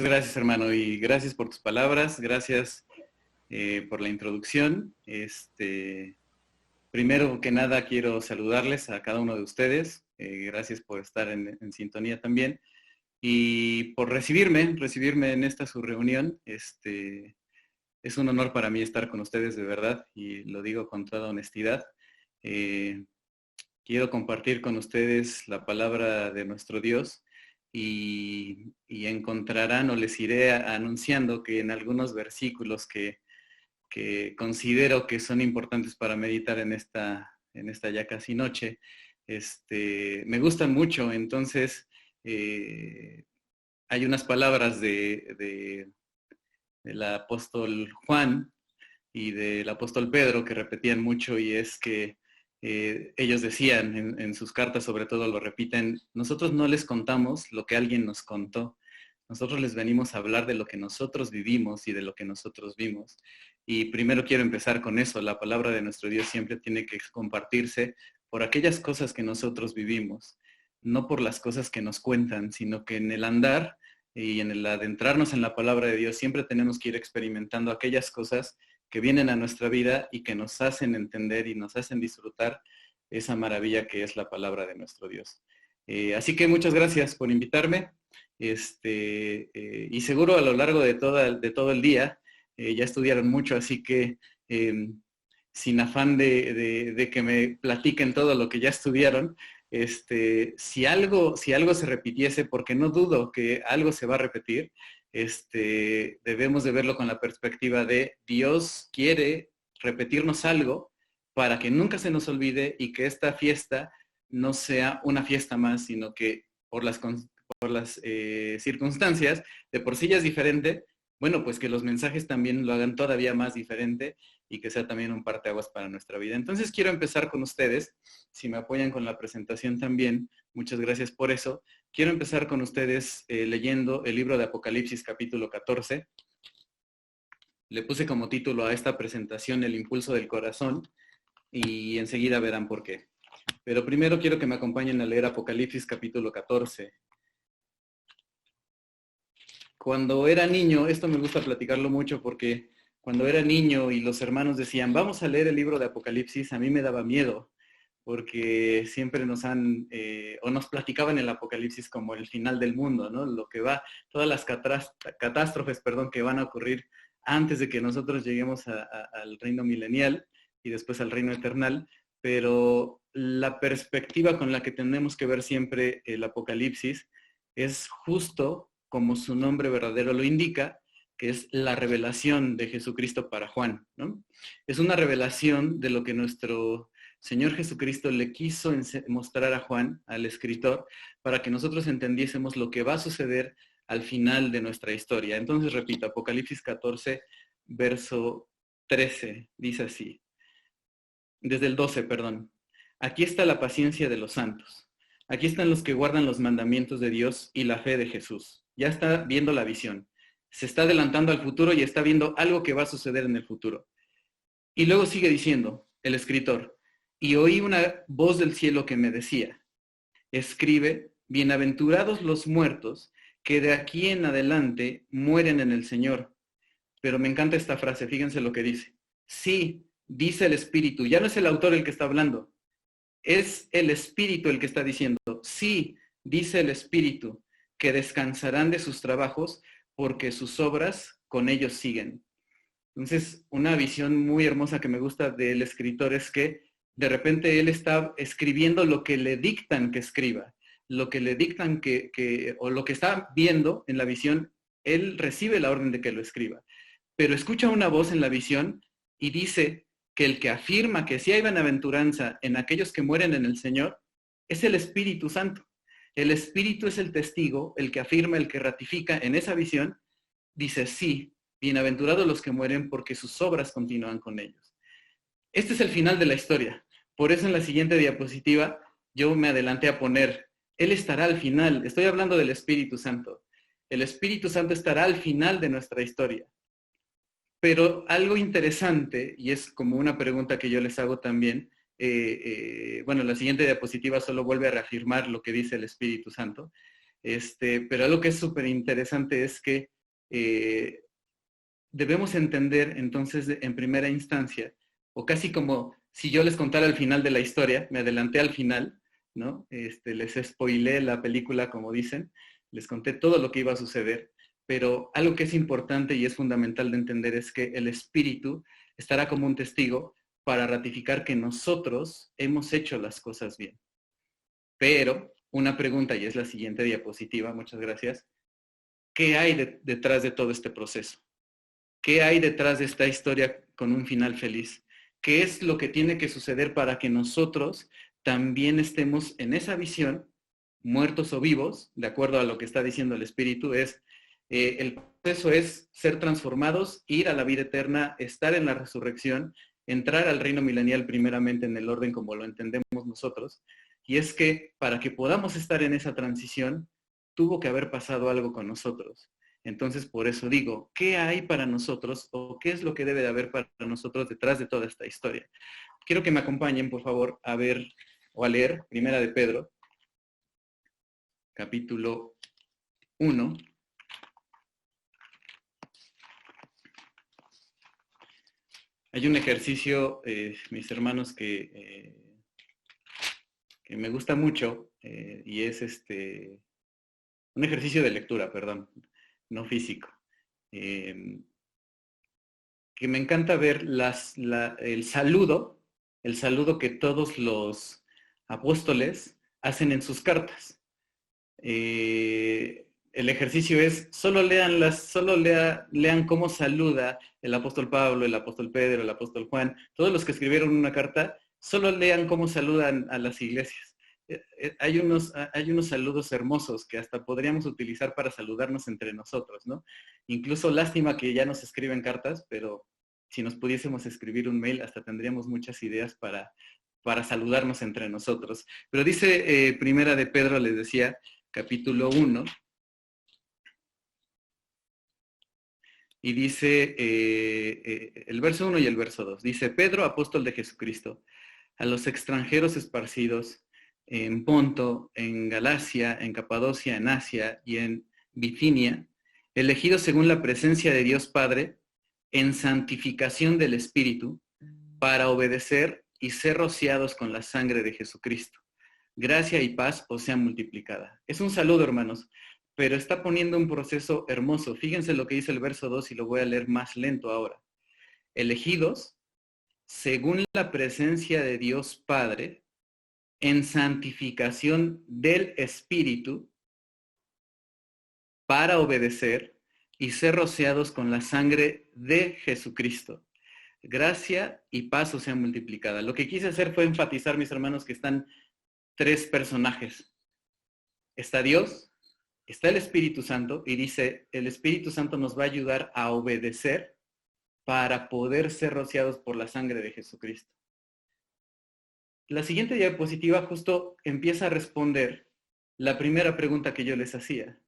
Gracias, hermano, y gracias por tus palabras, gracias por la introducción. Primero que nada quiero saludarles a cada uno de ustedes, gracias por estar en sintonía también y por recibirme en esta su reunión. Es un honor para mí estar con ustedes de verdad y lo digo con toda honestidad. Eh, Quiero compartir con ustedes la palabra de nuestro Dios y encontrarán o les iré anunciando que en algunos versículos que considero que son importantes para meditar en esta ya casi noche, me gustan mucho. Entonces, hay unas palabras del apóstol Juan y del apóstol Pedro que repetían mucho, y es que ellos decían en sus cartas, sobre todo lo repiten: nosotros no les contamos lo que alguien nos contó, nosotros les venimos a hablar de lo que nosotros vivimos y de lo que nosotros vimos. Y primero quiero empezar con eso. La palabra de nuestro Dios siempre tiene que compartirse por aquellas cosas que nosotros vivimos, no por las cosas que nos cuentan, sino que en el andar y en el adentrarnos en la palabra de Dios siempre tenemos que ir experimentando aquellas cosas que vienen a nuestra vida y que nos hacen entender y nos hacen disfrutar esa maravilla que es la palabra de nuestro Dios. Así que muchas gracias por invitarme. Y seguro a lo largo de todo el día ya estudiaron mucho, así que sin afán de que me platiquen todo lo que ya estudiaron, si algo se repitiese, porque no dudo que algo se va a repetir, debemos de verlo con la perspectiva de Dios quiere repetirnos algo para que nunca se nos olvide y que esta fiesta no sea una fiesta más, sino que por las circunstancias, de por sí ya es diferente. Bueno, pues que los mensajes también lo hagan todavía más diferente y que sea también un parteaguas para nuestra vida. Entonces quiero empezar con ustedes, si me apoyan con la presentación también, muchas gracias por eso. Quiero empezar con ustedes leyendo el libro de Apocalipsis capítulo 14. Le puse como título a esta presentación El impulso del corazón y enseguida verán por qué. Pero primero quiero que me acompañen a leer Apocalipsis capítulo 14. Cuando era niño, esto me gusta platicarlo mucho porque cuando era niño y los hermanos decían, vamos a leer el libro de Apocalipsis, a mí me daba miedo, porque siempre o nos platicaban el Apocalipsis como el final del mundo, ¿no? Lo que va, todas las catástrofes, que van a ocurrir antes de que nosotros lleguemos al reino milenial y después al reino eternal. Pero la perspectiva con la que tenemos que ver siempre el Apocalipsis es justo como su nombre verdadero lo indica, que es la revelación de Jesucristo para Juan, ¿no? Es una revelación de lo que nuestro Señor Jesucristo le quiso mostrar a Juan, al escritor, para que nosotros entendiésemos lo que va a suceder al final de nuestra historia. Entonces, repito, Apocalipsis 14, verso 13, dice así, desde el 12, perdón. Aquí está la paciencia de los santos. Aquí están los que guardan los mandamientos de Dios y la fe de Jesús. Ya está viendo la visión. Se está adelantando al futuro y está viendo algo que va a suceder en el futuro. Y luego sigue diciendo el escritor, y oí una voz del cielo que me decía, escribe, bienaventurados los muertos que de aquí en adelante mueren en el Señor. Pero me encanta esta frase, fíjense lo que dice. Sí, dice el Espíritu, ya no es el autor el que está hablando, es el Espíritu el que está diciendo, sí, dice el Espíritu, que descansarán de sus trabajos porque sus obras con ellos siguen. Entonces, una visión muy hermosa que me gusta del escritor es que de repente él está escribiendo lo que le dictan que escriba, lo que le dictan o lo que está viendo en la visión, él recibe la orden de que lo escriba. Pero escucha una voz en la visión y dice que el que afirma que sí hay bienaventuranza en aquellos que mueren en el Señor es el Espíritu Santo. El Espíritu es el testigo, el que afirma, el que ratifica en esa visión, dice sí, bienaventurados los que mueren porque sus obras continúan con ellos. Este es el final de la historia. Por eso en la siguiente diapositiva yo me adelanté a poner, Él estará al final. Estoy hablando del Espíritu Santo. El Espíritu Santo estará al final de nuestra historia. Pero algo interesante, y es como una pregunta que yo les hago también, bueno, la siguiente diapositiva solo vuelve a reafirmar lo que dice el Espíritu Santo, Pero algo que es súper interesante es que debemos entender entonces en primera instancia, o casi como si yo les contara el final de la historia, me adelanté al final, ¿no? Les spoilé la película, como dicen, les conté todo lo que iba a suceder, pero algo que es importante y es fundamental de entender es que el Espíritu estará como un testigo para ratificar que nosotros hemos hecho las cosas bien. Pero una pregunta, y es la siguiente diapositiva, muchas gracias. ¿Qué hay detrás de todo este proceso? ¿Qué hay detrás de esta historia con un final feliz? ¿Qué es lo que tiene que suceder para que nosotros también estemos en esa visión, muertos o vivos, de acuerdo a lo que está diciendo el Espíritu? El proceso es ser transformados, ir a la vida eterna, estar en la resurrección, entrar al reino milenial primeramente en el orden como lo entendemos nosotros. Y es que para que podamos estar en esa transición, tuvo que haber pasado algo con nosotros. Entonces, por eso digo, ¿qué hay para nosotros o qué es lo que debe de haber para nosotros detrás de toda esta historia? Quiero que me acompañen, por favor, a ver o a leer Primera de Pedro, capítulo 1. Hay un ejercicio, mis hermanos, que me gusta mucho y es un ejercicio de lectura, perdón, no físico. Que me encanta ver el saludo que todos los apóstoles hacen en sus cartas. El ejercicio es, lean cómo saluda el apóstol Pablo, el apóstol Pedro, el apóstol Juan, todos los que escribieron una carta, solo lean cómo saludan a las iglesias. Hay unos saludos hermosos que hasta podríamos utilizar para saludarnos entre nosotros, ¿no? Incluso lástima que ya nos escriben cartas, pero si nos pudiésemos escribir un mail, hasta tendríamos muchas ideas para saludarnos entre nosotros. Pero dice Primera de Pedro, les decía, capítulo 1, y dice el verso 1 y el verso 2. Dice, Pedro, apóstol de Jesucristo, a los extranjeros esparcidos en Ponto, en Galacia, en Capadocia, en Asia y en Bitinia, elegidos según la presencia de Dios Padre, en santificación del Espíritu, para obedecer y ser rociados con la sangre de Jesucristo. Gracia y paz os sea multiplicada. Es un saludo, hermanos, pero está poniendo un proceso hermoso. Fíjense lo que dice el verso 2 y lo voy a leer más lento ahora. Elegidos según la presencia de Dios Padre, en santificación del Espíritu, para obedecer y ser rociados con la sangre de Jesucristo. Gracia y paz os sea multiplicada. Lo que quise hacer fue enfatizar, mis hermanos, que están tres personajes. Está Dios, está el Espíritu Santo, y dice, el Espíritu Santo nos va a ayudar a obedecer para poder ser rociados por la sangre de Jesucristo. La siguiente diapositiva justo empieza a responder la primera pregunta que yo les hacía.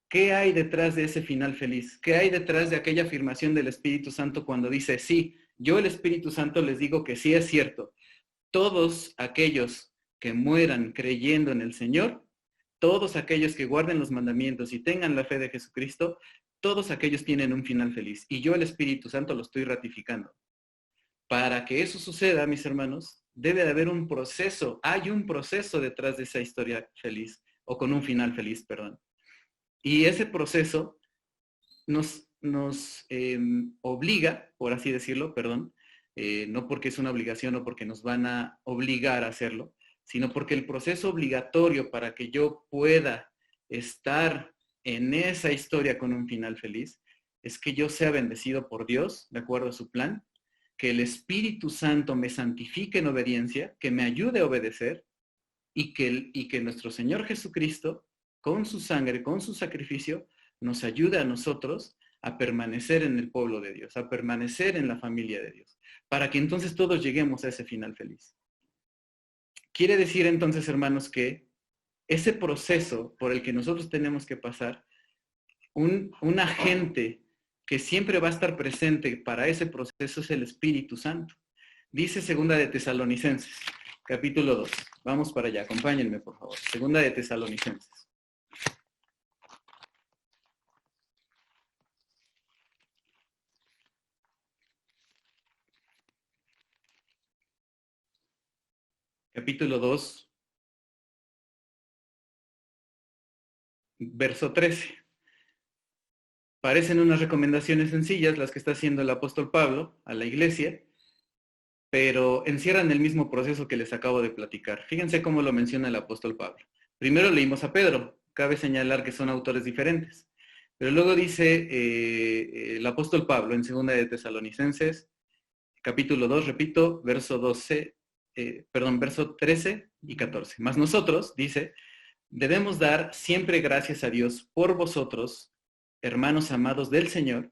¿Qué hay detrás de ese final feliz? ¿Qué hay detrás de aquella afirmación del Espíritu Santo cuando dice, sí, yo el Espíritu Santo les digo que sí es cierto? Todos aquellos que mueran creyendo en el Señor, todos aquellos que guarden los mandamientos y tengan la fe de Jesucristo, todos aquellos tienen un final feliz. Y yo el Espíritu Santo lo estoy ratificando. Para que eso suceda, mis hermanos, debe de haber un proceso. Hay un proceso detrás de esa historia feliz, o con un final feliz, perdón. Y ese proceso nos obliga, por así decirlo, perdón, no porque es una obligación o porque nos van a obligar a hacerlo, sino porque el proceso obligatorio para que yo pueda estar en esa historia con un final feliz es que yo sea bendecido por Dios, de acuerdo a su plan, que el Espíritu Santo me santifique en obediencia, que me ayude a obedecer y que nuestro Señor Jesucristo, con su sangre, con su sacrificio, nos ayude a nosotros a permanecer en el pueblo de Dios, a permanecer en la familia de Dios, para que entonces todos lleguemos a ese final feliz. Quiere decir entonces, hermanos, que ese proceso por el que nosotros tenemos que pasar, un agente que siempre va a estar presente para ese proceso es el Espíritu Santo. Dice Segunda de Tesalonicenses, capítulo 2. Vamos para allá, acompáñenme, por favor. Segunda de Tesalonicenses. capítulo 2, verso 13. Parecen unas recomendaciones sencillas las que está haciendo el apóstol Pablo a la iglesia, pero encierran el mismo proceso que les acabo de platicar. Fíjense cómo lo menciona el apóstol Pablo. Primero leímos a Pedro, cabe señalar que son autores diferentes, pero luego dice el apóstol Pablo en 2 de Tesalonicenses, capítulo 2, repito, verso 13 y 14. Mas nosotros, dice, debemos dar siempre gracias a Dios por vosotros, hermanos amados del Señor,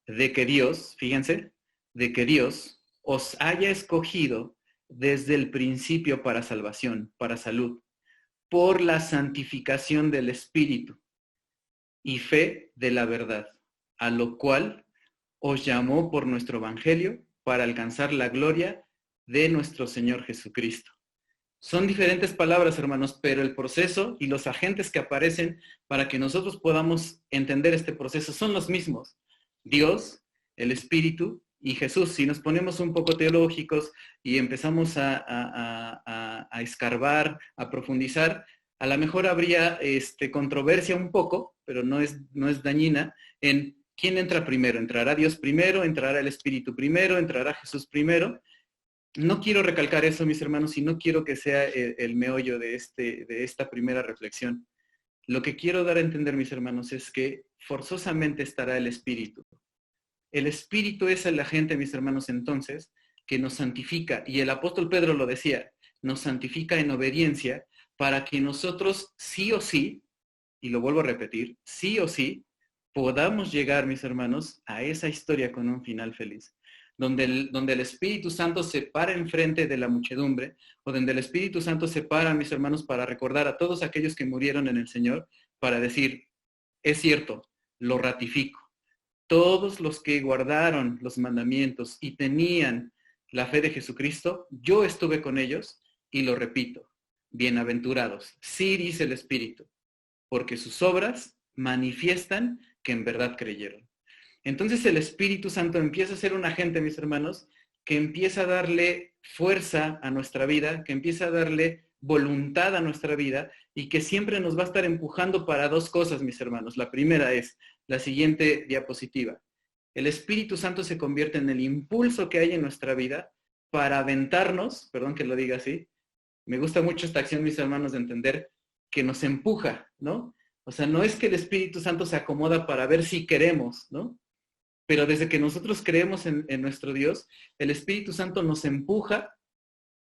de que Dios, fíjense, de que Dios os haya escogido desde el principio para salvación, para salud, por la santificación del Espíritu y fe de la verdad, a lo cual os llamó por nuestro Evangelio para alcanzar la gloria de nuestro Señor Jesucristo. Son diferentes palabras, hermanos, pero el proceso y los agentes que aparecen para que nosotros podamos entender este proceso son los mismos. Dios, el Espíritu y Jesús. Si nos ponemos un poco teológicos y empezamos a escarbar, a profundizar, a lo mejor habría controversia un poco, pero no es dañina, en quién entra primero. ¿Entrará Dios primero? ¿Entrará el Espíritu primero? ¿Entrará Jesús primero? No quiero recalcar eso, mis hermanos, y no quiero que sea el meollo de esta primera reflexión. Lo que quiero dar a entender, mis hermanos, es que forzosamente estará el Espíritu. El Espíritu es el agente, mis hermanos, entonces, que nos santifica. Y el apóstol Pedro lo decía, nos santifica en obediencia para que nosotros sí o sí, y lo vuelvo a repetir, sí o sí, podamos llegar, mis hermanos, a esa historia con un final feliz. Donde el Espíritu Santo se para enfrente de la muchedumbre, o donde el Espíritu Santo se para, mis hermanos, para recordar a todos aquellos que murieron en el Señor, para decir, es cierto, lo ratifico. Todos los que guardaron los mandamientos y tenían la fe de Jesucristo, yo estuve con ellos y lo repito, bienaventurados. Sí, dice el Espíritu, porque sus obras manifiestan que en verdad creyeron. Entonces el Espíritu Santo empieza a ser un agente, mis hermanos, que empieza a darle fuerza a nuestra vida, que empieza a darle voluntad a nuestra vida y que siempre nos va a estar empujando para dos cosas, mis hermanos. La primera es la siguiente diapositiva. El Espíritu Santo se convierte en el impulso que hay en nuestra vida para aventarnos, perdón que lo diga así, me gusta mucho esta acción, mis hermanos, de entender que nos empuja, ¿no? O sea, no es que el Espíritu Santo se acomoda para ver si queremos, ¿no? Pero desde que nosotros creemos en nuestro Dios, el Espíritu Santo nos empuja,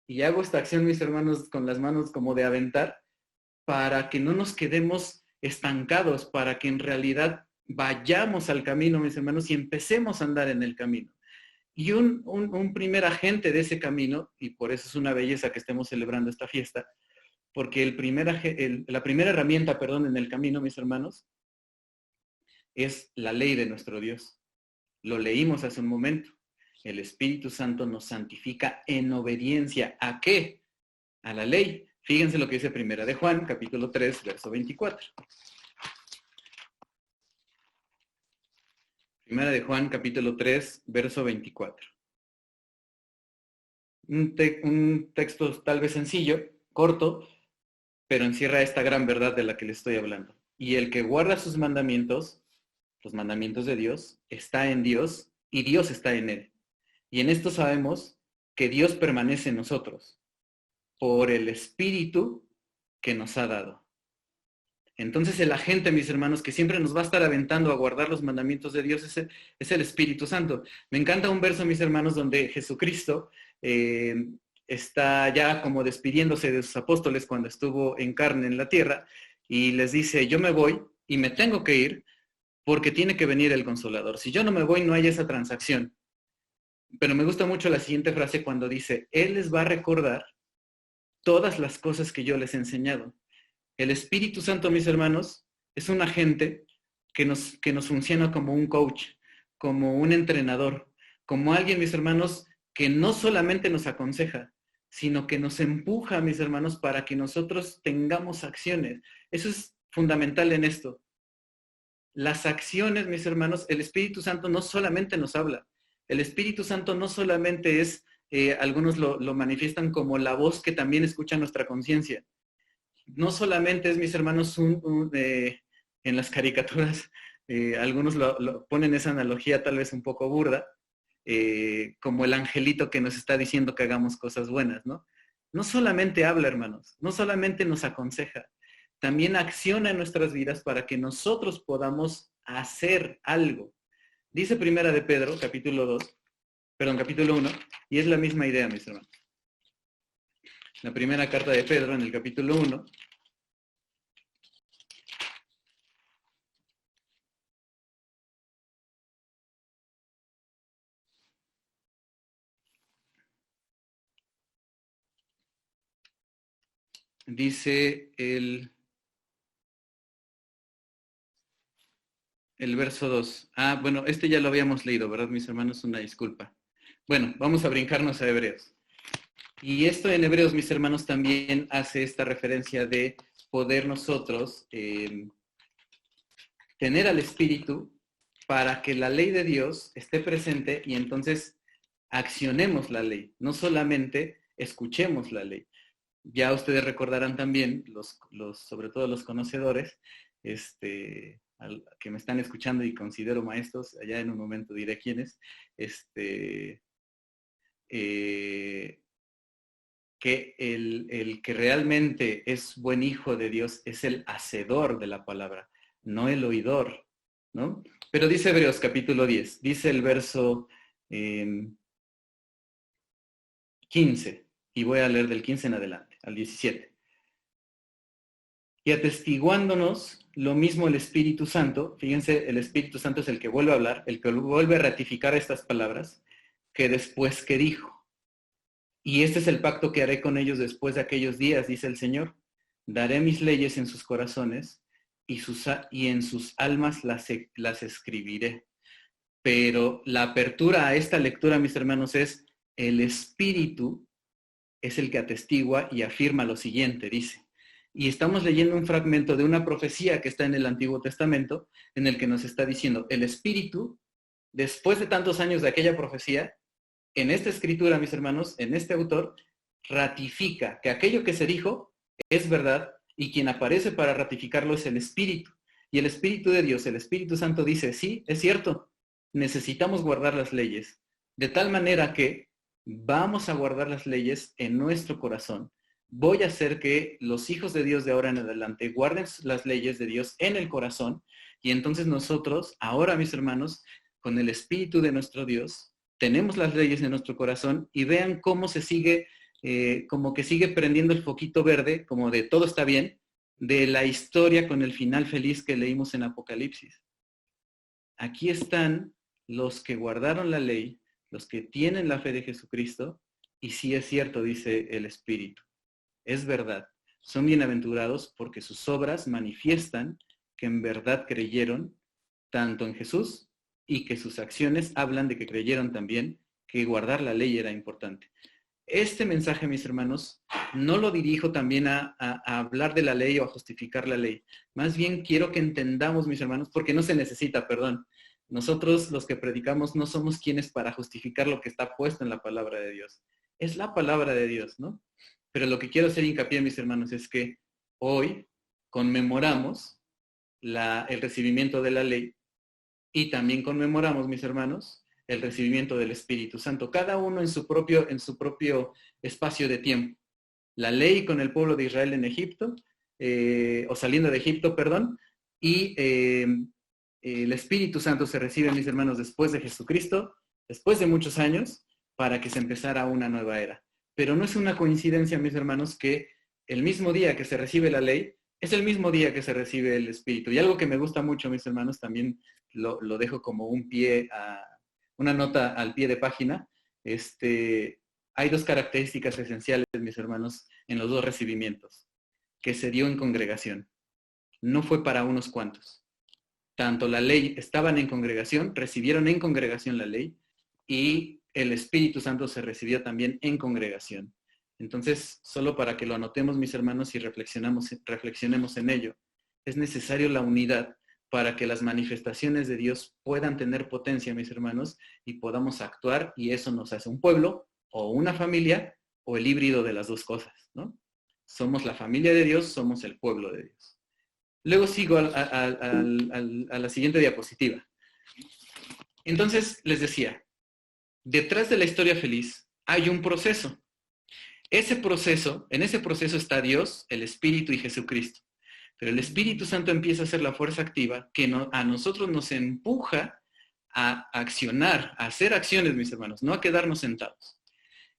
y hago esta acción, mis hermanos, con las manos como de aventar, para que no nos quedemos estancados, para que en realidad vayamos al camino, mis hermanos, y empecemos a andar en el camino. Y un primer agente de ese camino, y por eso es una belleza que estemos celebrando esta fiesta, porque la primera herramienta, en el camino, mis hermanos, es la ley de nuestro Dios. Lo leímos hace un momento. El Espíritu Santo nos santifica en obediencia. ¿A qué? A la ley. Fíjense lo que dice Primera de Juan, capítulo 3, verso 24. Primera de Juan, capítulo 3, verso 24. Un texto tal vez sencillo, corto, pero encierra esta gran verdad de la que les estoy hablando. Y el que guarda sus mandamientos, los mandamientos de Dios, está en Dios y Dios está en él. Y en esto sabemos que Dios permanece en nosotros por el Espíritu que nos ha dado. Entonces el agente, mis hermanos, que siempre nos va a estar aventando a guardar los mandamientos de Dios es el Espíritu Santo. Me encanta un verso, mis hermanos, donde Jesucristo está ya como despidiéndose de sus apóstoles cuando estuvo en carne en la tierra y les dice, yo me voy y me tengo que ir porque tiene que venir el Consolador. Si yo no me voy, no hay esa transacción. Pero me gusta mucho la siguiente frase cuando dice, Él les va a recordar todas las cosas que yo les he enseñado. El Espíritu Santo, mis hermanos, es un agente que nos funciona como un coach, como un entrenador, como alguien, mis hermanos, que no solamente nos aconseja, sino que nos empuja, mis hermanos, para que nosotros tengamos acciones. Eso es fundamental en esto. Las acciones, mis hermanos, el Espíritu Santo no solamente nos habla. El Espíritu Santo no solamente es algunos lo manifiestan como la voz que también escucha nuestra conciencia. No solamente es, mis hermanos, en las caricaturas, algunos ponen esa analogía tal vez un poco burda, como el angelito que nos está diciendo que hagamos cosas buenas, ¿no? No solamente habla, hermanos, no solamente nos aconseja, también acciona en nuestras vidas para que nosotros podamos hacer algo. Dice Primera de Pedro, capítulo 1, y es la misma idea, mis hermanos. La primera carta de Pedro, en el capítulo 1, dice el verso 2. Ah, bueno, este ya lo habíamos leído, ¿verdad, mis hermanos? Una disculpa. Bueno, vamos a brincarnos a Hebreos. Y esto en Hebreos, mis hermanos, también hace esta referencia de poder nosotros tener al Espíritu para que la ley de Dios esté presente y entonces accionemos la ley, no solamente escuchemos la ley. Ya ustedes recordarán también, sobre todo los conocedores, que me están escuchando y considero maestros, allá en un momento diré quiénes, que el que realmente es buen hijo de Dios es el hacedor de la palabra, no el oidor, ¿no? Pero dice Hebreos capítulo 10, dice el verso 15, y voy a leer del 15 en adelante, al 17. Y atestiguándonos lo mismo el Espíritu Santo, fíjense, el Espíritu Santo es el que vuelve a hablar, el que vuelve a ratificar estas palabras, que después que dijo. Y este es el pacto que haré con ellos después de aquellos días, dice el Señor. Daré mis leyes en sus corazones y en sus almas las escribiré. Pero la apertura a esta lectura, mis hermanos, es el Espíritu es el que atestigua y afirma lo siguiente, dice. Y estamos leyendo un fragmento de una profecía que está en el Antiguo Testamento, en el que nos está diciendo, el Espíritu, después de tantos años de aquella profecía, en esta escritura, mis hermanos, en este autor, ratifica que aquello que se dijo es verdad y quien aparece para ratificarlo es el Espíritu. Y el Espíritu de Dios, el Espíritu Santo dice, sí, es cierto, necesitamos guardar las leyes, de tal manera que vamos a guardar las leyes en nuestro corazón. Voy a hacer que los hijos de Dios de ahora en adelante guarden las leyes de Dios en el corazón y entonces nosotros, ahora mis hermanos, con el Espíritu de nuestro Dios, tenemos las leyes en nuestro corazón y vean cómo se sigue, como que sigue prendiendo el foquito verde, como de todo está bien, de la historia con el final feliz que leímos en Apocalipsis. Aquí están los que guardaron la ley, los que tienen la fe de Jesucristo, y sí es cierto, dice el Espíritu. Es verdad, son bienaventurados porque sus obras manifiestan que en verdad creyeron tanto en Jesús y que sus acciones hablan de que creyeron también que guardar la ley era importante. Este mensaje, mis hermanos, no lo dirijo también a hablar de la ley o a justificar la ley. Más bien quiero que entendamos, mis hermanos, porque no se necesita, perdón. Nosotros los que predicamos no somos quienes para justificar lo que está puesto en la palabra de Dios. Es la palabra de Dios, ¿no? Pero lo que quiero hacer hincapié, mis hermanos, es que hoy conmemoramos el recibimiento de la ley y también conmemoramos, mis hermanos, el recibimiento del Espíritu Santo, cada uno en su propio espacio de tiempo. La ley con el pueblo de Israel en Egipto, o saliendo de Egipto, perdón, y el Espíritu Santo se recibe, mis hermanos, después de Jesucristo, después de muchos años, para que se empezara una nueva era. Pero no es una coincidencia, mis hermanos, que el mismo día que se recibe la ley, es el mismo día que se recibe el Espíritu. Y algo que me gusta mucho, mis hermanos, también lo dejo como una nota al pie de página. Hay dos características esenciales, mis hermanos, en los dos recibimientos, que se dio en congregación. No fue para unos cuantos. Tanto la ley, estaban en congregación, recibieron en congregación la ley, y el Espíritu Santo se recibió también en congregación. Entonces, solo para que lo anotemos, mis hermanos, y reflexionemos en ello, es necesario la unidad para que las manifestaciones de Dios puedan tener potencia, mis hermanos, y podamos actuar, y eso nos hace un pueblo o una familia o el híbrido de las dos cosas, ¿no? Somos la familia de Dios, somos el pueblo de Dios. Luego sigo a la siguiente diapositiva. Entonces, les decía, detrás de la historia feliz hay un proceso. En ese proceso está Dios, el Espíritu y Jesucristo. Pero el Espíritu Santo empieza a ser la fuerza activa que a nosotros nos empuja a accionar, a hacer acciones, mis hermanos, no a quedarnos sentados.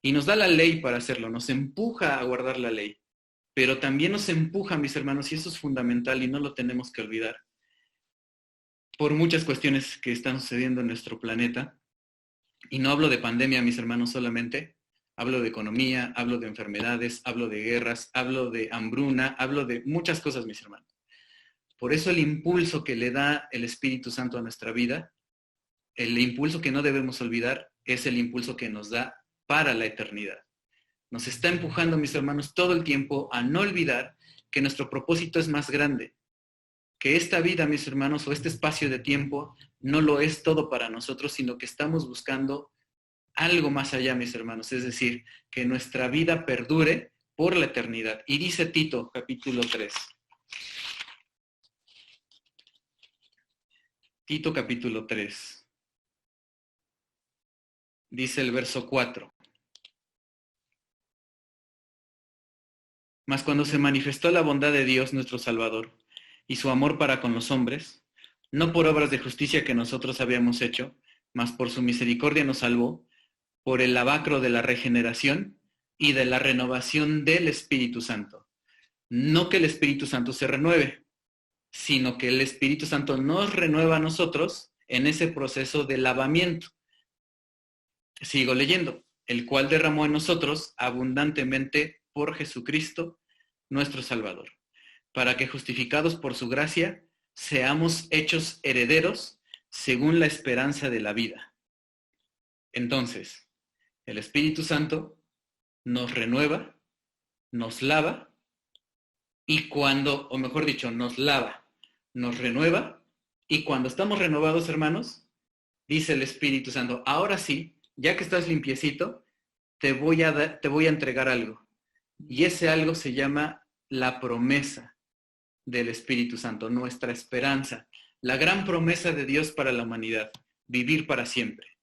Y nos da la ley para hacerlo, nos empuja a guardar la ley. Pero también nos empuja, mis hermanos, y eso es fundamental y no lo tenemos que olvidar, por muchas cuestiones que están sucediendo en nuestro planeta. Y no hablo de pandemia, mis hermanos, solamente. Hablo de economía, hablo de enfermedades, hablo de guerras, hablo de hambruna, hablo de muchas cosas, mis hermanos. Por eso el impulso que le da el Espíritu Santo a nuestra vida, el impulso que no debemos olvidar, es el impulso que nos da para la eternidad. Nos está empujando, mis hermanos, todo el tiempo a no olvidar que nuestro propósito es más grande, que esta vida, mis hermanos, o este espacio de tiempo no lo es todo para nosotros, sino que estamos buscando algo más allá, mis hermanos, es decir, que nuestra vida perdure por la eternidad. Y dice Tito, capítulo 3. Tito, capítulo 3. Dice el verso 4. Mas cuando se manifestó la bondad de Dios nuestro Salvador y su amor para con los hombres, no por obras de justicia que nosotros habíamos hecho, mas por su misericordia nos salvó, por el lavacro de la regeneración y de la renovación del Espíritu Santo. No que el Espíritu Santo se renueve, sino que el Espíritu Santo nos renueva a nosotros en ese proceso de lavamiento. Sigo leyendo, el cual derramó en nosotros abundantemente por Jesucristo, nuestro Salvador, para que justificados por su gracia, seamos hechos herederos según la esperanza de la vida. Entonces, el Espíritu Santo nos renueva, nos lava, y cuando, o mejor dicho, nos lava, nos renueva, y cuando estamos renovados, hermanos, dice el Espíritu Santo, ahora sí, ya que estás limpiecito, te voy a entregar algo. Y ese algo se llama la promesa del Espíritu Santo, nuestra esperanza, la gran promesa de Dios para la humanidad, vivir para siempre.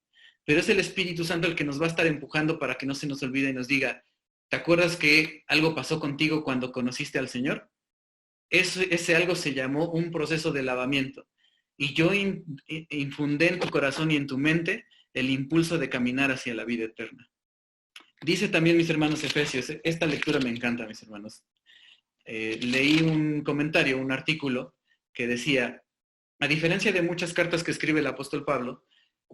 Pero es el Espíritu Santo el que nos va a estar empujando para que no se nos olvide y nos diga, ¿te acuerdas que algo pasó contigo cuando conociste al Señor? Ese algo se llamó un proceso de lavamiento. Y yo infundé en tu corazón y en tu mente el impulso de caminar hacia la vida eterna. Dice también, mis hermanos Efesios, esta lectura me encanta, mis hermanos. Leí un comentario, un artículo que decía, a diferencia de muchas cartas que escribe el apóstol Pablo,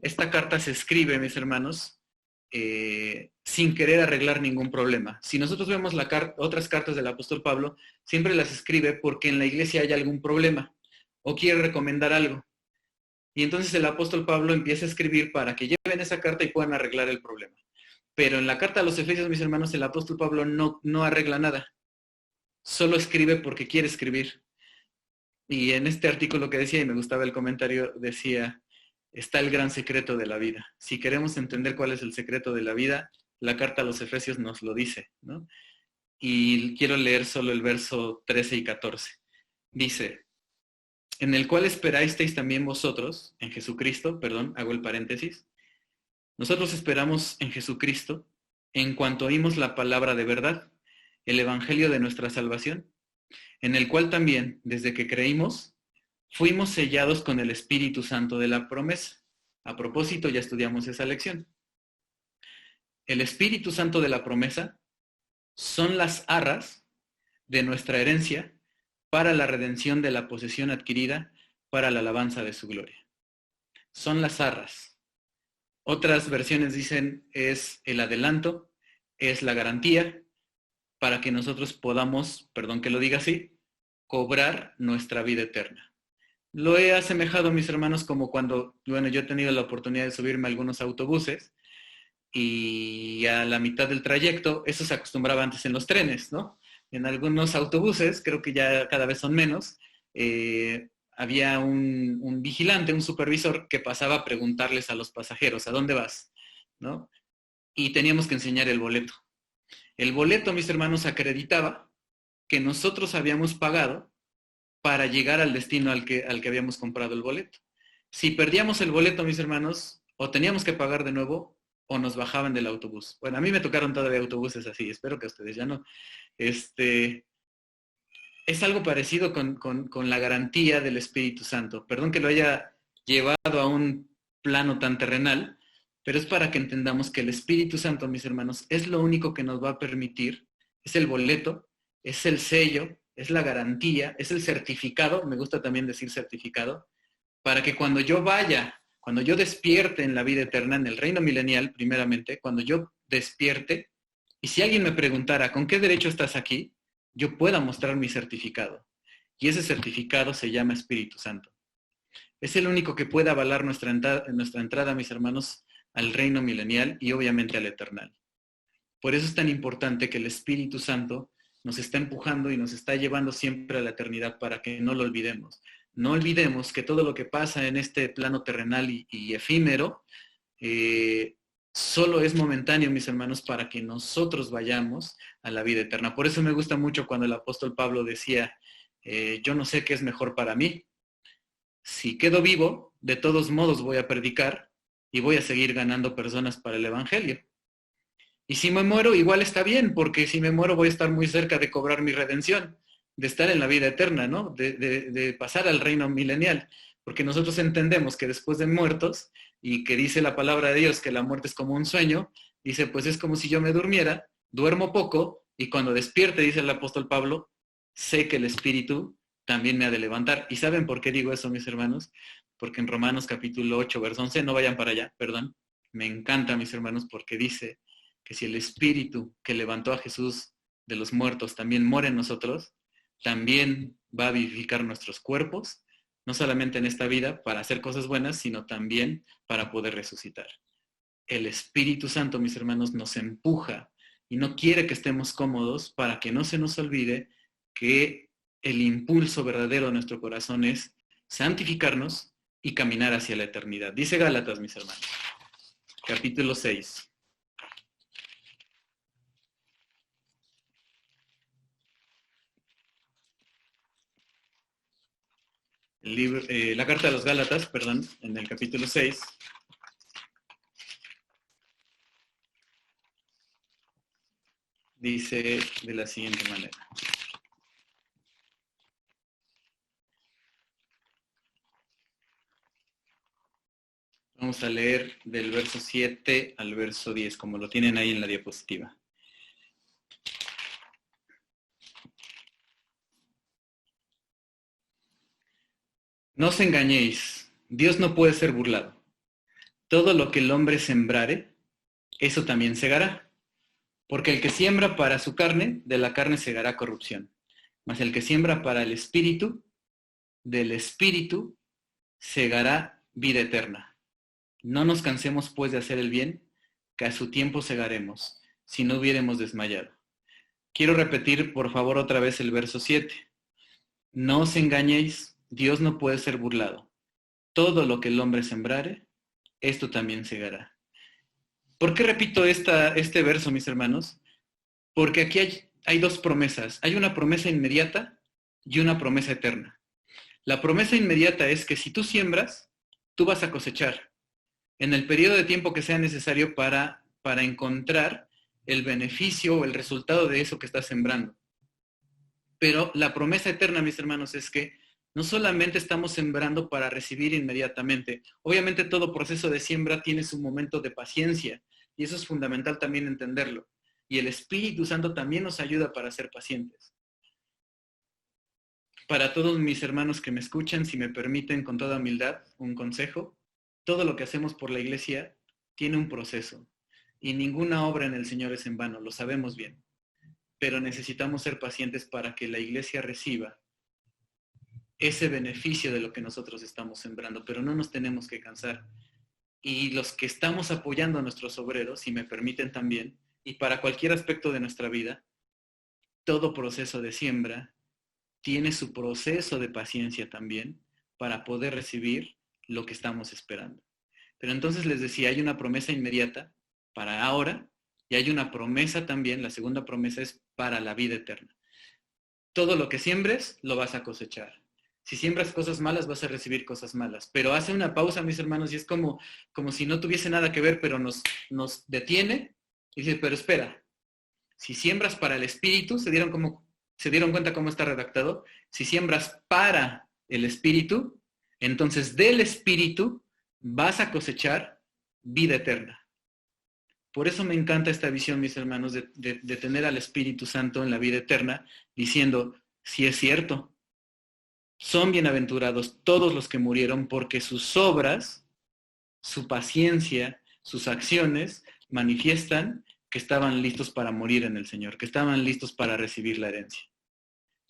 esta carta se escribe, mis hermanos, sin querer arreglar ningún problema. Si nosotros vemos otras cartas del apóstol Pablo, siempre las escribe porque en la iglesia hay algún problema o quiere recomendar algo. Y entonces el apóstol Pablo empieza a escribir para que lleven esa carta y puedan arreglar el problema. Pero en la carta a los Efesios, mis hermanos, el apóstol Pablo no arregla nada. Solo escribe porque quiere escribir. Y en este artículo que decía, y me gustaba el comentario, decía, está el gran secreto de la vida. Si queremos entender cuál es el secreto de la vida, la carta a los Efesios nos lo dice, ¿no? Y quiero leer solo el verso 13 y 14. Dice, en el cual esperasteis también vosotros, en Jesucristo, perdón, hago el paréntesis, nosotros esperamos en Jesucristo en cuanto oímos la palabra de verdad, el evangelio de nuestra salvación, en el cual también, desde que creímos, fuimos sellados con el Espíritu Santo de la promesa. A propósito, ya estudiamos esa lección. El Espíritu Santo de la promesa son las arras de nuestra herencia para la redención de la posesión adquirida para la alabanza de su gloria. Son las arras. Otras versiones dicen es el adelanto, es la garantía para que nosotros podamos, perdón que lo diga así, cobrar nuestra vida eterna. Lo he asemejado, mis hermanos, como cuando, bueno, yo he tenido la oportunidad de subirme a algunos autobuses y a la mitad del trayecto, eso se acostumbraba antes en los trenes, ¿no? En algunos autobuses, creo que ya cada vez son menos, había un vigilante, un supervisor que pasaba a preguntarles a los pasajeros, ¿a dónde vas? ¿No? y teníamos que enseñar el boleto. El boleto, mis hermanos, acreditaba que nosotros habíamos pagado para llegar al destino al que habíamos comprado el boleto. Si perdíamos el boleto, mis hermanos, o teníamos que pagar de nuevo o nos bajaban del autobús. Bueno, a mí me tocaron todavía autobuses así, espero que a ustedes ya no. Es algo parecido con la garantía del Espíritu Santo. Perdón que lo haya llevado a un plano tan terrenal, pero es para que entendamos que el Espíritu Santo, mis hermanos, es lo único que nos va a permitir, es el boleto, es el sello, es la garantía, es el certificado, me gusta también decir certificado, para que cuando yo vaya, cuando yo despierte en la vida eterna, en el reino milenial, primeramente, cuando yo despierte, y si alguien me preguntara, ¿con qué derecho estás aquí?, yo pueda mostrar mi certificado. Y ese certificado se llama Espíritu Santo. Es el único que puede avalar nuestra entrada, mis hermanos, al reino milenial y obviamente al eternal. Por eso es tan importante que el Espíritu Santo nos está empujando y nos está llevando siempre a la eternidad para que no lo olvidemos. No olvidemos que todo lo que pasa en este plano terrenal y efímero solo es momentáneo, mis hermanos, para que nosotros vayamos a la vida eterna. Por eso me gusta mucho cuando el apóstol Pablo decía, yo no sé qué es mejor para mí. Si quedo vivo, de todos modos voy a predicar y voy a seguir ganando personas para el evangelio. Y si me muero, igual está bien, porque si me muero voy a estar muy cerca de cobrar mi redención, de estar en la vida eterna, ¿no? De pasar al reino milenial. Porque nosotros entendemos que después de muertos, y que dice la palabra de Dios que la muerte es como un sueño, dice, pues es como si yo me durmiera, duermo poco, y cuando despierte, dice el apóstol Pablo, sé que el Espíritu también me ha de levantar. ¿Y saben por qué digo eso, mis hermanos? Porque en Romanos capítulo 8, verso 11, no vayan para allá, perdón, me encanta, mis hermanos, porque dice que si el Espíritu que levantó a Jesús de los muertos también mora en nosotros, también va a vivificar nuestros cuerpos, no solamente en esta vida para hacer cosas buenas, sino también para poder resucitar. El Espíritu Santo, mis hermanos, nos empuja y no quiere que estemos cómodos para que no se nos olvide que el impulso verdadero de nuestro corazón es santificarnos y caminar hacia la eternidad. Dice Gálatas, mis hermanos, capítulo 6. La carta de los Gálatas, perdón, en el capítulo 6, dice de la siguiente manera. Vamos a leer del verso 7 al verso 10, como lo tienen ahí en la diapositiva. No os engañéis, Dios no puede ser burlado. Todo lo que el hombre sembrare, eso también segará. Porque el que siembra para su carne, de la carne segará corrupción. Mas el que siembra para el espíritu, del espíritu segará vida eterna. No nos cansemos pues de hacer el bien, que a su tiempo segaremos, si no hubiéremos desmayado. Quiero repetir por favor otra vez el verso 7. No os engañéis, Dios no puede ser burlado. Todo lo que el hombre sembrare, esto también segará. ¿Por qué repito este verso, mis hermanos? Porque aquí hay dos promesas. Hay una promesa inmediata y una promesa eterna. La promesa inmediata es que si tú siembras, tú vas a cosechar en el periodo de tiempo que sea necesario para encontrar el beneficio o el resultado de eso que estás sembrando. Pero la promesa eterna, mis hermanos, es que no solamente estamos sembrando para recibir inmediatamente. Obviamente todo proceso de siembra tiene su momento de paciencia y eso es fundamental también entenderlo. Y el Espíritu Santo también nos ayuda para ser pacientes. Para todos mis hermanos que me escuchan, si me permiten con toda humildad, un consejo. Todo lo que hacemos por la iglesia tiene un proceso y ninguna obra en el Señor es en vano, lo sabemos bien. Pero necesitamos ser pacientes para que la iglesia reciba ese beneficio de lo que nosotros estamos sembrando, pero no nos tenemos que cansar. Y los que estamos apoyando a nuestros obreros, si me permiten también, y para cualquier aspecto de nuestra vida, todo proceso de siembra tiene su proceso de paciencia también para poder recibir lo que estamos esperando. Pero entonces les decía, hay una promesa inmediata para ahora, y hay una promesa también, la segunda promesa es para la vida eterna. Todo lo que siembres, lo vas a cosechar. Si siembras cosas malas, vas a recibir cosas malas. Pero hace una pausa, mis hermanos, y es como si no tuviese nada que ver, pero nos detiene y dice, pero espera, si siembras para el espíritu, ¿se dieron cuenta cómo está redactado? Si siembras para el espíritu, entonces del espíritu vas a cosechar vida eterna. Por eso me encanta esta visión, mis hermanos, de tener al Espíritu Santo en la vida eterna, diciendo, si es cierto, son bienaventurados todos los que murieron porque sus obras, su paciencia, sus acciones manifiestan que estaban listos para morir en el Señor, que estaban listos para recibir la herencia.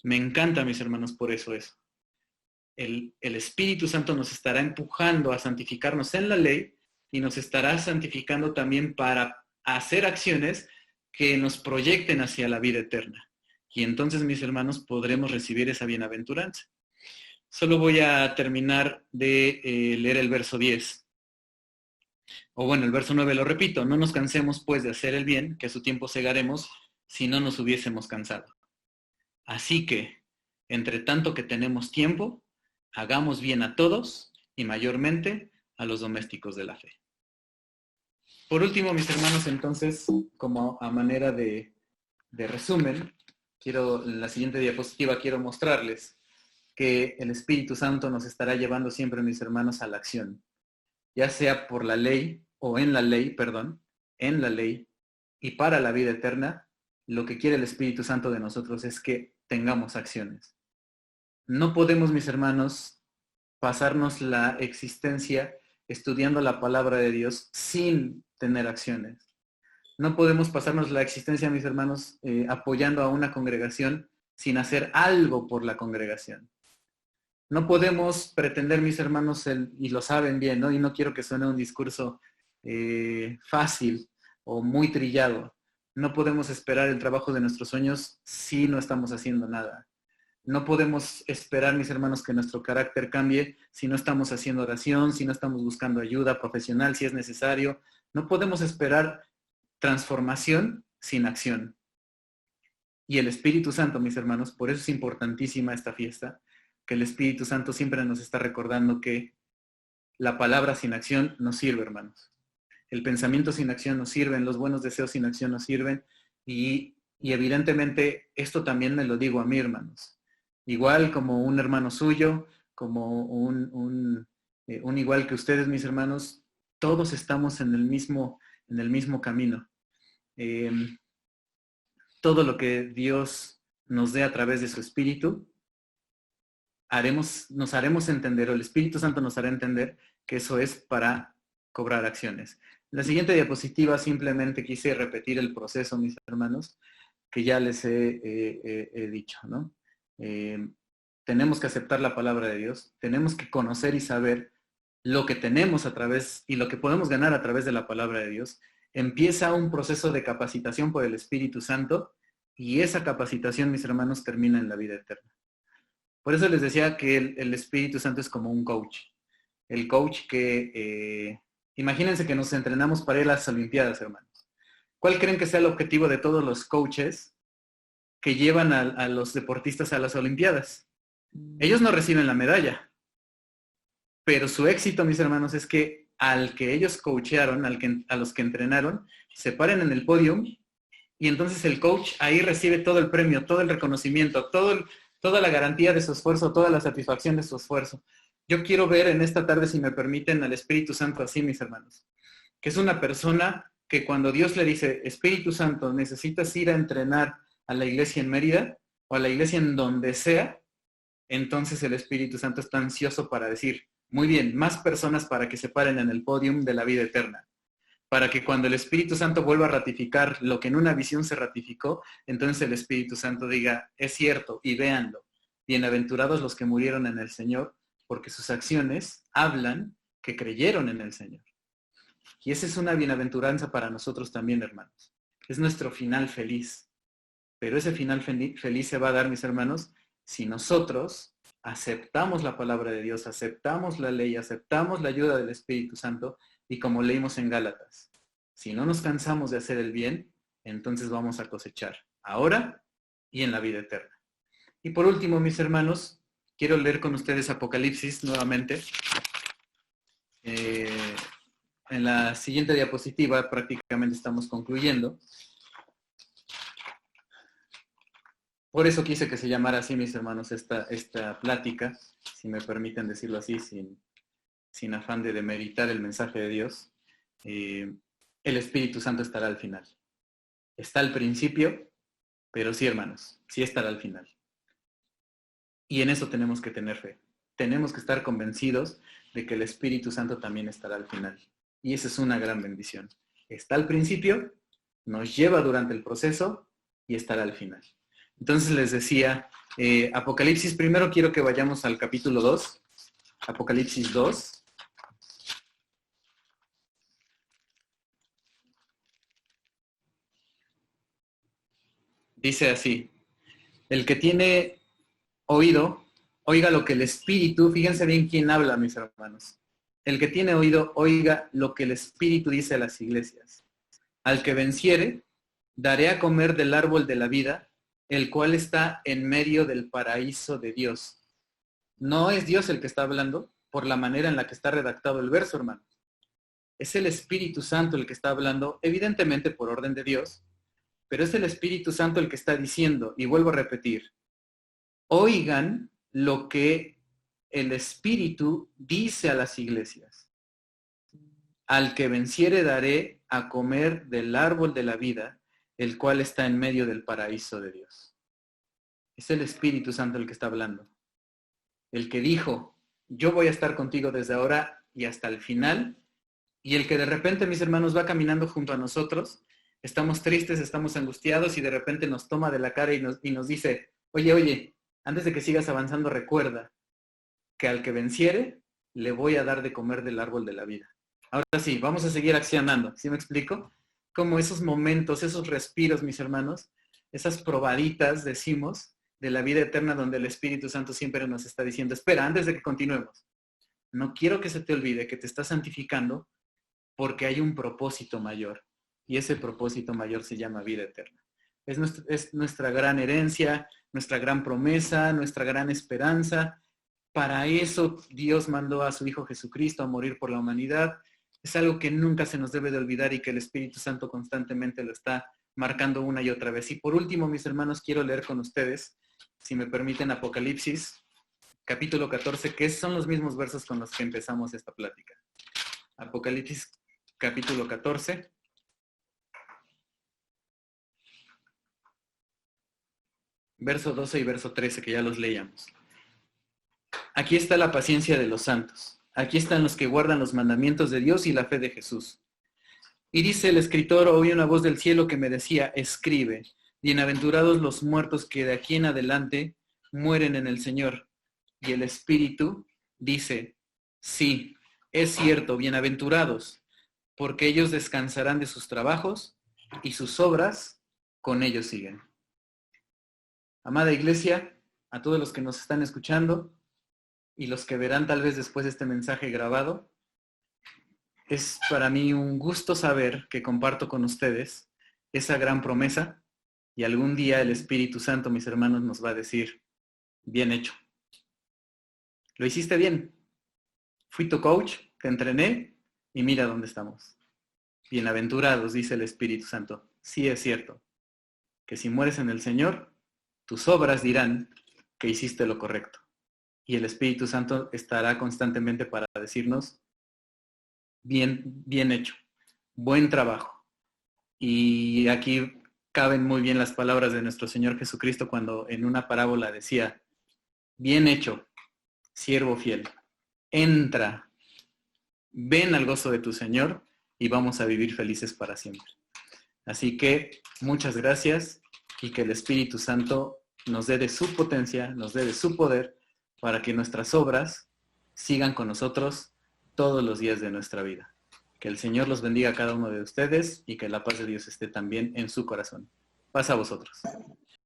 Me encanta, mis hermanos, por eso es. El Espíritu Santo nos estará empujando a santificarnos en la ley y nos estará santificando también para hacer acciones que nos proyecten hacia la vida eterna. Y entonces, mis hermanos, podremos recibir esa bienaventuranza. Solo voy a terminar de leer el verso 10. O bueno, el verso 9 lo repito. No nos cansemos, pues, de hacer el bien, que a su tiempo segaremos, si no nos hubiésemos cansado. Así que, entre tanto que tenemos tiempo, hagamos bien a todos y mayormente a los domésticos de la fe. Por último, mis hermanos, entonces, como a manera de resumen, en la siguiente diapositiva quiero mostrarles que el Espíritu Santo nos estará llevando siempre, mis hermanos, a la acción, ya sea por la ley o en la ley, en la ley y para la vida eterna. Lo que quiere el Espíritu Santo de nosotros es que tengamos acciones. No podemos, mis hermanos, pasarnos la existencia estudiando la palabra de Dios sin tener acciones. No podemos pasarnos la existencia, mis hermanos, apoyando a una congregación sin hacer algo por la congregación. No podemos pretender, mis hermanos, y lo saben bien, ¿no? Y no quiero que suene un discurso fácil o muy trillado. No podemos esperar el trabajo de nuestros sueños si no estamos haciendo nada. No podemos esperar, mis hermanos, que nuestro carácter cambie si no estamos haciendo oración, si no estamos buscando ayuda profesional, si es necesario. No podemos esperar transformación sin acción. Y el Espíritu Santo, mis hermanos, por eso es importantísima esta fiesta, que el Espíritu Santo siempre nos está recordando que la palabra sin acción no sirve, hermanos. El pensamiento sin acción no sirven, los buenos deseos sin acción no sirven. Y evidentemente esto también me lo digo a mí, hermanos. Igual como un hermano suyo, como un igual que ustedes, mis hermanos, todos estamos en el mismo camino. Todo lo que Dios nos dé a través de su Espíritu, nos haremos entender, o el Espíritu Santo nos hará entender que eso es para cobrar acciones. En la siguiente diapositiva simplemente quise repetir el proceso, mis hermanos, que ya les he dicho, ¿no? Tenemos que aceptar la palabra de Dios, tenemos que conocer y saber lo que tenemos a través y lo que podemos ganar a través de la palabra de Dios. Empieza un proceso de capacitación por el Espíritu Santo y esa capacitación, mis hermanos, termina en la vida eterna. Por eso les decía que el Espíritu Santo es como un coach. El coach que, imagínense que nos entrenamos para ir a las Olimpiadas, hermanos. ¿Cuál creen que sea el objetivo de todos los coaches que llevan a los deportistas a las Olimpiadas? Ellos no reciben la medalla, pero su éxito, mis hermanos, es que al que ellos coachearon, a los que entrenaron, se paren en el podio y entonces el coach ahí recibe todo el premio, todo el reconocimiento, toda la garantía de su esfuerzo, toda la satisfacción de su esfuerzo. Yo quiero ver en esta tarde, si me permiten, al Espíritu Santo así, mis hermanos, que es una persona que cuando Dios le dice, Espíritu Santo, necesitas ir a entrenar a la iglesia en Mérida o a la iglesia en donde sea, entonces el Espíritu Santo está ansioso para decir, muy bien, más personas para que se paren en el podio de la vida eterna. Para que cuando el Espíritu Santo vuelva a ratificar lo que en una visión se ratificó, entonces el Espíritu Santo diga, es cierto, y véanlo. Bienaventurados los que murieron en el Señor, porque sus acciones hablan que creyeron en el Señor. Y esa es una bienaventuranza para nosotros también, hermanos. Es nuestro final feliz. Pero ese final feliz se va a dar, mis hermanos, si nosotros aceptamos la palabra de Dios, aceptamos la ley, aceptamos la ayuda del Espíritu Santo y como leímos en Gálatas, Si no nos cansamos de hacer el bien, entonces vamos a cosechar ahora y en la vida eterna. Y por último, mis hermanos, quiero leer con ustedes Apocalipsis nuevamente. En la siguiente diapositiva prácticamente estamos concluyendo. Por eso quise que se llamara así, mis hermanos, esta plática, si me permiten decirlo así, sin afán de demeritar el mensaje de Dios. El Espíritu Santo estará al final. Está al principio, pero sí, hermanos, sí estará al final. Y en eso tenemos que tener fe. Tenemos que estar convencidos de que el Espíritu Santo también estará al final. Y esa es una gran bendición. Está al principio, nos lleva durante el proceso y estará al final. Entonces les decía, Apocalipsis, primero quiero que vayamos al capítulo 2, Apocalipsis 2. Dice así, el que tiene oído, oiga lo que el Espíritu, fíjense bien quién habla, mis hermanos. El que tiene oído, oiga lo que el Espíritu dice a las iglesias. Al que venciere, daré a comer del árbol de la vida, el cual está en medio del paraíso de Dios. No es Dios el que está hablando por la manera en la que está redactado el verso, hermano. Es el Espíritu Santo el que está hablando, evidentemente por orden de Dios, pero es el Espíritu Santo el que está diciendo, y vuelvo a repetir, oigan lo que el Espíritu dice a las iglesias. Al que venciere daré a comer del árbol de la vida, el cual está en medio del paraíso de Dios. Es el Espíritu Santo el que está hablando. El que dijo, yo voy a estar contigo desde ahora y hasta el final, y el que de repente, mis hermanos, va caminando junto a nosotros, estamos tristes, estamos angustiados, y de repente nos toma de la cara y nos dice, oye, antes de que sigas avanzando, recuerda que al que venciere, le voy a dar de comer del árbol de la vida. Ahora sí, vamos a seguir accionando, ¿sí me explico? Como esos momentos, esos respiros, mis hermanos, esas probaditas, decimos, de la vida eterna donde el Espíritu Santo siempre nos está diciendo, espera, antes de que continuemos, no quiero que se te olvide que te estás santificando porque hay un propósito mayor, y ese propósito mayor se llama vida eterna. Es nuestra gran herencia, nuestra gran promesa, nuestra gran esperanza. Para eso Dios mandó a su Hijo Jesucristo a morir por la humanidad. Es algo que nunca se nos debe de olvidar y que el Espíritu Santo constantemente lo está marcando una y otra vez. Y por último, mis hermanos, quiero leer con ustedes, si me permiten, Apocalipsis, capítulo 14, que son los mismos versos con los que empezamos esta plática. Apocalipsis, capítulo 14. Verso 12 y verso 13, que ya los leíamos. Aquí está la paciencia de los santos. Aquí están los que guardan los mandamientos de Dios y la fe de Jesús. Y dice el escritor, oí una voz del cielo que me decía, escribe, bienaventurados los muertos que de aquí en adelante mueren en el Señor. Y el Espíritu dice, sí, es cierto, bienaventurados, porque ellos descansarán de sus trabajos y sus obras con ellos siguen. Amada iglesia, a todos los que nos están escuchando y los que verán tal vez después este mensaje grabado, es para mí un gusto saber que comparto con ustedes esa gran promesa y algún día el Espíritu Santo, mis hermanos, nos va a decir, bien hecho. Lo hiciste bien. Fui tu coach, te entrené y mira dónde estamos. Bienaventurados, dice el Espíritu Santo. Sí es cierto, que si mueres en el Señor, tus obras dirán que hiciste lo correcto. Y el Espíritu Santo estará constantemente para decirnos, bien hecho, buen trabajo. Y aquí caben muy bien las palabras de nuestro Señor Jesucristo cuando en una parábola decía, bien hecho, siervo fiel, entra, ven al gozo de tu Señor y vamos a vivir felices para siempre. Así que muchas gracias y que el Espíritu Santo nos dé de su potencia, nos dé de su poder para que nuestras obras sigan con nosotros todos los días de nuestra vida. Que el Señor los bendiga a cada uno de ustedes y que la paz de Dios esté también en su corazón. Paz a vosotros.